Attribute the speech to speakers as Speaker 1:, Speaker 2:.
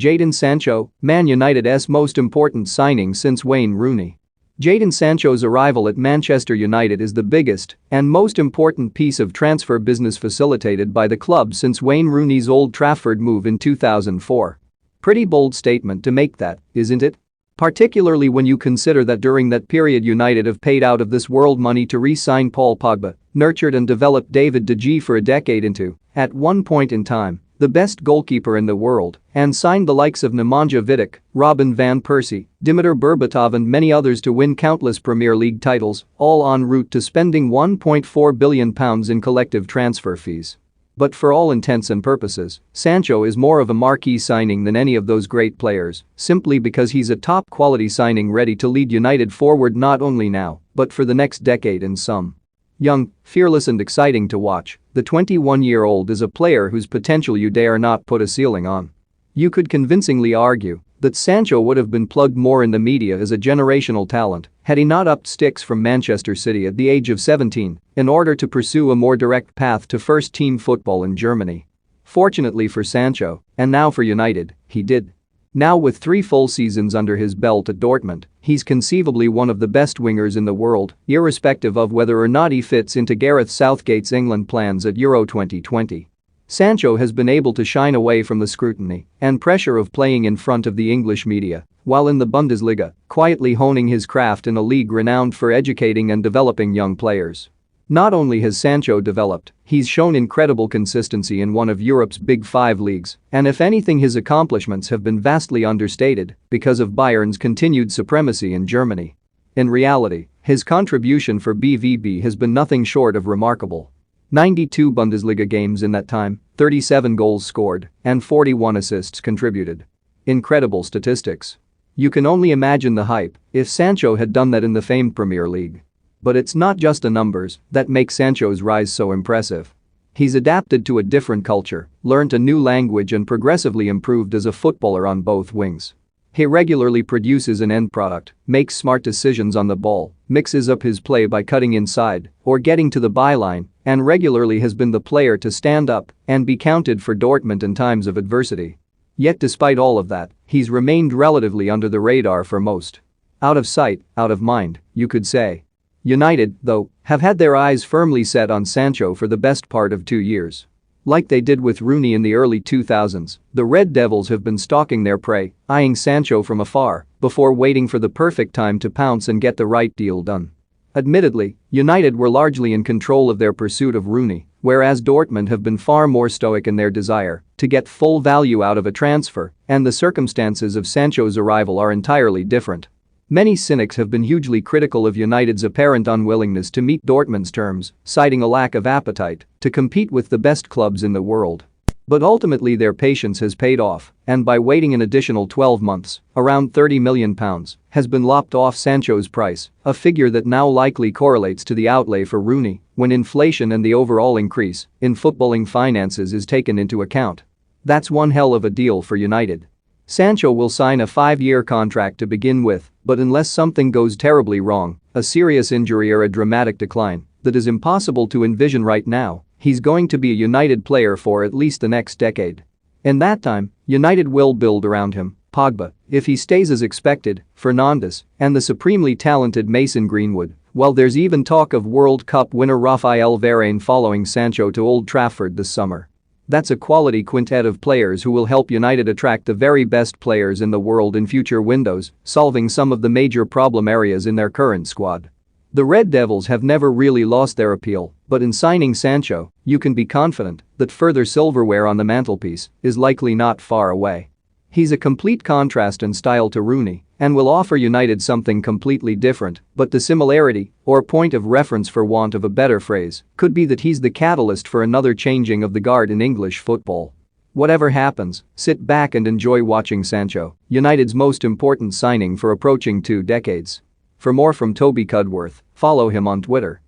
Speaker 1: Jadon Sancho, Man United's most important signing since Wayne Rooney. Jadon Sancho's arrival at Manchester United is the biggest and most important piece of transfer business facilitated by the club since Wayne Rooney's Old Trafford move in 2004. Pretty bold statement to make that, isn't it? Particularly when you consider that during that period United have paid out of this world money to re-sign Paul Pogba, nurtured and developed David De Gea for a decade into, at one point in time, the best goalkeeper in the world, and signed the likes of Nemanja Vidic, Robin van Persie, Dimitar Berbatov and many others to win countless Premier League titles, all en route to spending £1.4 billion in collective transfer fees. But for all intents and purposes, Sancho is more of a marquee signing than any of those great players, simply because he's a top-quality signing ready to lead United forward not only now, but for the next decade and some. Young, fearless and exciting to watch, the 21-year-old is a player whose potential you dare not put a ceiling on. You could convincingly argue that Sancho would have been plugged more in the media as a generational talent had he not upped sticks from Manchester City at the age of 17 in order to pursue a more direct path to first-team football in Germany. Fortunately for Sancho, and now for United, he did. Now with 3 full seasons under his belt at Dortmund, he's conceivably one of the best wingers in the world, irrespective of whether or not he fits into Gareth Southgate's England plans at Euro 2020. Sancho has been able to shine away from the scrutiny and pressure of playing in front of the English media, while in the Bundesliga, quietly honing his craft in a league renowned for educating and developing young players. Not only has Sancho developed, he's shown incredible consistency in one of Europe's big 5 leagues, and if anything his accomplishments have been vastly understated because of Bayern's continued supremacy in Germany. In reality, his contribution for BVB has been nothing short of remarkable. 92 Bundesliga games in that time, 37 goals scored, and 41 assists contributed. Incredible statistics. You can only imagine the hype if Sancho had done that in the famed Premier League. But it's not just the numbers that make Sancho's rise so impressive. He's adapted to a different culture, learned a new language and progressively improved as a footballer on both wings. He regularly produces an end product, makes smart decisions on the ball, mixes up his play by cutting inside or getting to the byline, and regularly has been the player to stand up and be counted for Dortmund in times of adversity. Yet despite all of that, he's remained relatively under the radar for most. Out of sight, out of mind, you could say. United, though, have had their eyes firmly set on Sancho for the best part of 2 years. Like they did with Rooney in the early 2000s, the Red Devils have been stalking their prey, eyeing Sancho from afar, before waiting for the perfect time to pounce and get the right deal done. Admittedly, United were largely in control of their pursuit of Rooney, whereas Dortmund have been far more stoic in their desire to get full value out of a transfer, and the circumstances of Sancho's arrival are entirely different. Many cynics have been hugely critical of United's apparent unwillingness to meet Dortmund's terms, citing a lack of appetite to compete with the best clubs in the world. But ultimately their patience has paid off, and by waiting an additional 12 months, around £30 million has been lopped off Sancho's price, a figure that now likely correlates to the outlay for Rooney when inflation and the overall increase in footballing finances is taken into account. That's one hell of a deal for United. Sancho will sign a 5-year contract to begin with, but unless something goes terribly wrong, a serious injury or a dramatic decline that is impossible to envision right now, he's going to be a United player for at least the next decade. In that time, United will build around him, Pogba, if he stays as expected, Fernandes, and the supremely talented Mason Greenwood, while there's even talk of World Cup winner Raphael Varane following Sancho to Old Trafford this summer. That's a quality quintet of players who will help United attract the very best players in the world in future windows, solving some of the major problem areas in their current squad. The Red Devils have never really lost their appeal, but in signing Sancho, you can be confident that further silverware on the mantelpiece is likely not far away. He's a complete contrast in style to Rooney and will offer United something completely different, but the similarity, or point of reference for want of a better phrase, could be that he's the catalyst for another changing of the guard in English football. Whatever happens, sit back and enjoy watching Sancho, United's most important signing for approaching 2 decades. For more from Toby Cudworth, follow him on Twitter